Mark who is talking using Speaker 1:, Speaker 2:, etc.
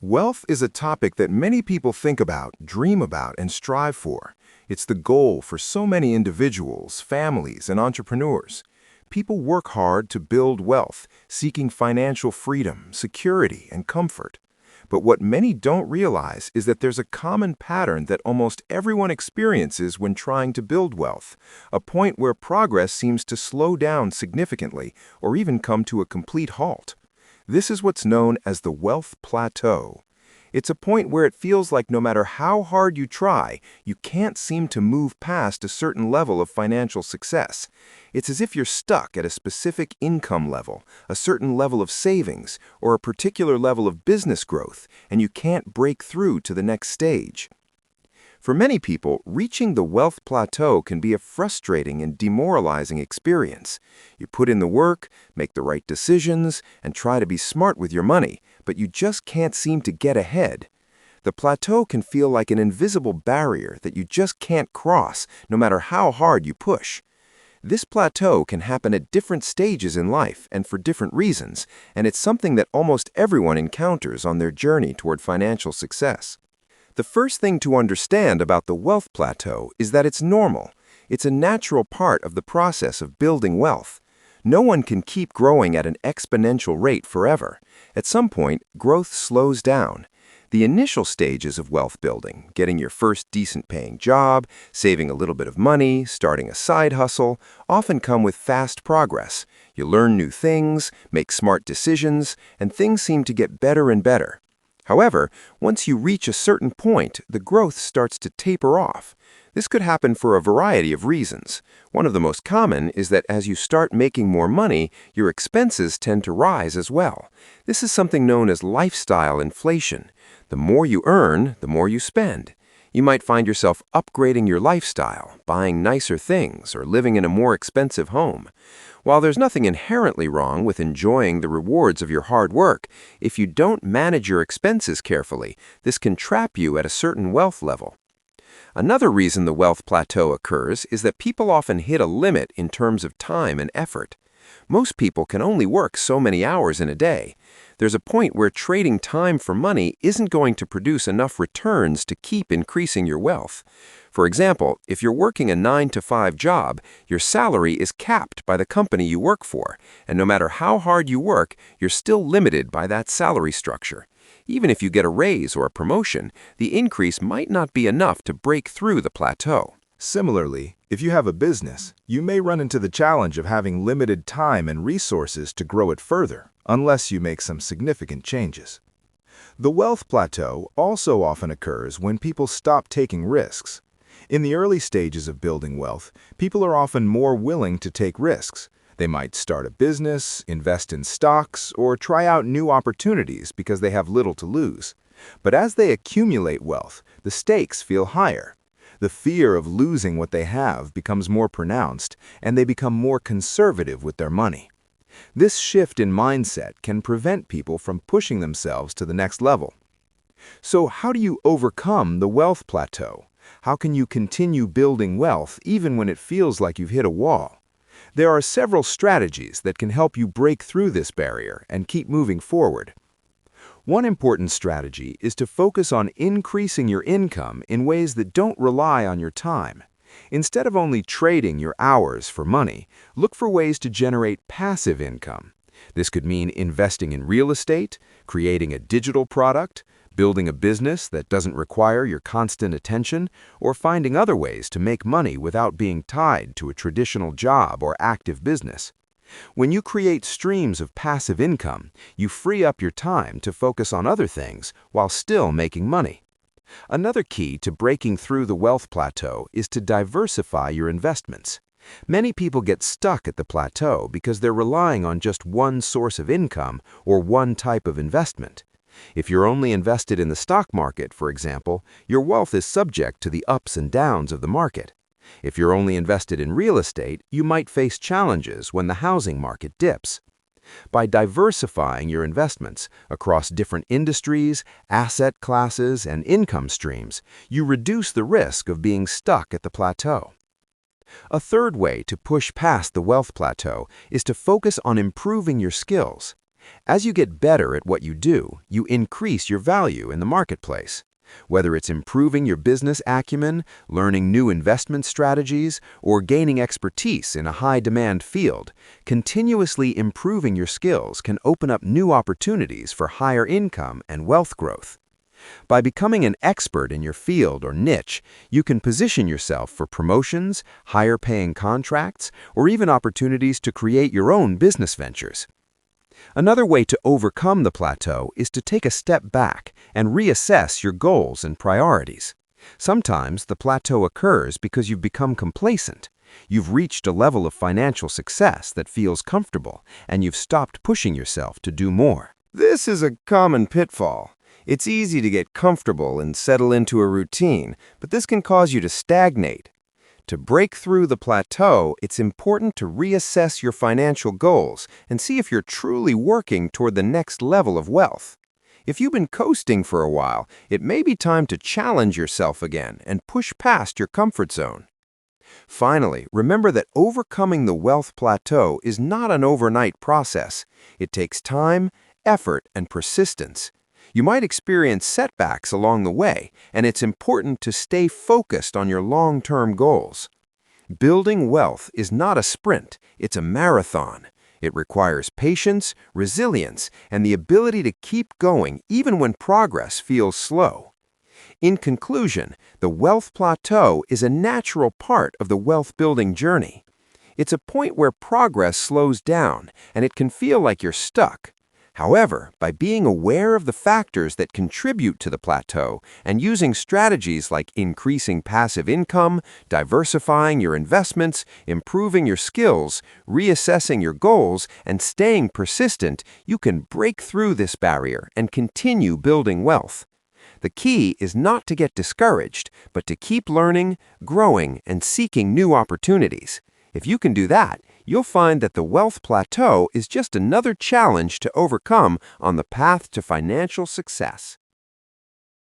Speaker 1: Wealth is a topic that many people think about, dream about, and strive for. It's the goal for so many individuals, families, and entrepreneurs. People work hard to build wealth, seeking financial freedom, security, and comfort. But what many don't realize is that there's a common pattern that almost everyone experiences when trying to build wealth, a point where progress seems to slow down significantly or even come to a complete halt. This is what's known as the wealth plateau. It's a point where it feels like no matter how hard you try, you can't seem to move past a certain level of financial success. It's as if you're stuck at a specific income level, a certain level of savings, or a particular level of business growth, and you can't break through to the next stage. For many people, reaching the wealth plateau can be a frustrating and demoralizing experience. You put in the work, make the right decisions, and try to be smart with your money, but you just can't seem to get ahead. The plateau can feel like an invisible barrier that you just can't cross, no matter how hard you push. This plateau can happen at different stages in life and for different reasons, and it's something that almost everyone encounters on their journey toward financial success. The first thing to understand about the wealth plateau is that it's normal. It's a natural part of the process of building wealth. No one can keep growing at an exponential rate forever. At some point, growth slows down. The initial stages of wealth building, getting your first decent-paying job, saving a little bit of money, starting a side hustle, often come with fast progress. You learn new things, make smart decisions, and things seem to get better and better. However, once you reach a certain point, the growth starts to taper off. This could happen for a variety of reasons. One of the most common is that as you start making more money, your expenses tend to rise as well. This is something known as lifestyle inflation. The more you earn, the more you spend. You might find yourself upgrading your lifestyle, buying nicer things, or living in a more expensive home. While there's nothing inherently wrong with enjoying the rewards of your hard work, if you don't manage your expenses carefully, this can trap you at a certain wealth level. Another reason the wealth plateau occurs is that people often hit a limit in terms of time and effort. Most people can only work so many hours in a day. There's a point where trading time for money isn't going to produce enough returns to keep increasing your wealth. For example, if you're working a 9-to-5 job, your salary is capped by the company you work for, and no matter how hard you work, you're still limited by that salary structure. Even if you get a raise or a promotion, the increase might not be enough to break through the plateau.
Speaker 2: Similarly, if you have a business, you may run into the challenge of having limited time and resources to grow it further, unless you make some significant changes. The wealth plateau also often occurs when people stop taking risks. In the early stages of building wealth, people are often more willing to take risks. They might start a business, invest in stocks, or try out new opportunities because they have little to lose. But as they accumulate wealth, the stakes feel higher. The fear of losing what they have becomes more pronounced, and they become more conservative with their money. This shift in mindset can prevent people from pushing themselves to the next level. So how do you overcome the wealth plateau? How can you continue building wealth even when it feels like you've hit a wall? There are several strategies that can help you break through this barrier and keep moving forward. One important strategy is to focus on increasing your income in ways that don't rely on your time. Instead of only trading your hours for money, look for ways to generate passive income. This could mean investing in real estate, creating a digital product, building a business that doesn't require your constant attention, or finding other ways to make money without being tied to a traditional job or active business. When you create streams of passive income, you free up your time to focus on other things while still making money. Another key to breaking through the wealth plateau is to diversify your investments. Many people get stuck at the plateau because they're relying on just one source of income or one type of investment. If you're only invested in the stock market, for example, your wealth is subject to the ups and downs of the market. If you're only invested in real estate, you might face challenges when the housing market dips. By diversifying your investments across different industries, asset classes, and income streams, you reduce the risk of being stuck at the plateau. A third way to push past the wealth plateau is to focus on improving your skills.
Speaker 3: As you get better at what you do, you increase your value in the marketplace. Whether it's improving your business acumen, learning new investment strategies, or gaining expertise in a high-demand field, continuously improving your skills can open up new opportunities for higher income and wealth growth. By becoming an expert in your field or niche, you can position yourself for promotions, higher-paying contracts, or even opportunities to create your own business ventures. Another way to overcome the plateau is to take a step back and reassess your goals and priorities. Sometimes the plateau occurs because you've become complacent. You've reached a level of financial success that feels comfortable, and you've stopped pushing yourself to do more.
Speaker 1: This is a common pitfall. It's easy to get comfortable and settle into a routine, but this can cause you to stagnate. To break through the plateau, it's important to reassess your financial goals and see if you're truly working toward the next level of wealth. If you've been coasting for a while, it may be time to challenge yourself again and push past your comfort zone. Finally, remember that overcoming the wealth plateau is not an overnight process. It takes time, effort, and persistence. You might experience setbacks along the way, and it's important to stay focused on your long-term goals. Building wealth is not a sprint, it's a marathon. It requires patience, resilience, and the ability to keep going even when progress feels slow. In conclusion, the wealth plateau is a natural part of the wealth-building journey. It's a point where progress slows down, and it can feel like you're stuck. However, by being aware of the factors that contribute to the plateau and using strategies like increasing passive income, diversifying your investments, improving your skills, reassessing your goals, and staying persistent, you can break through this barrier and continue building wealth. The key is not to get discouraged, but to keep learning, growing, and seeking new opportunities. If you can do that, you'll find that the wealth plateau is just another challenge to overcome on the path to financial success.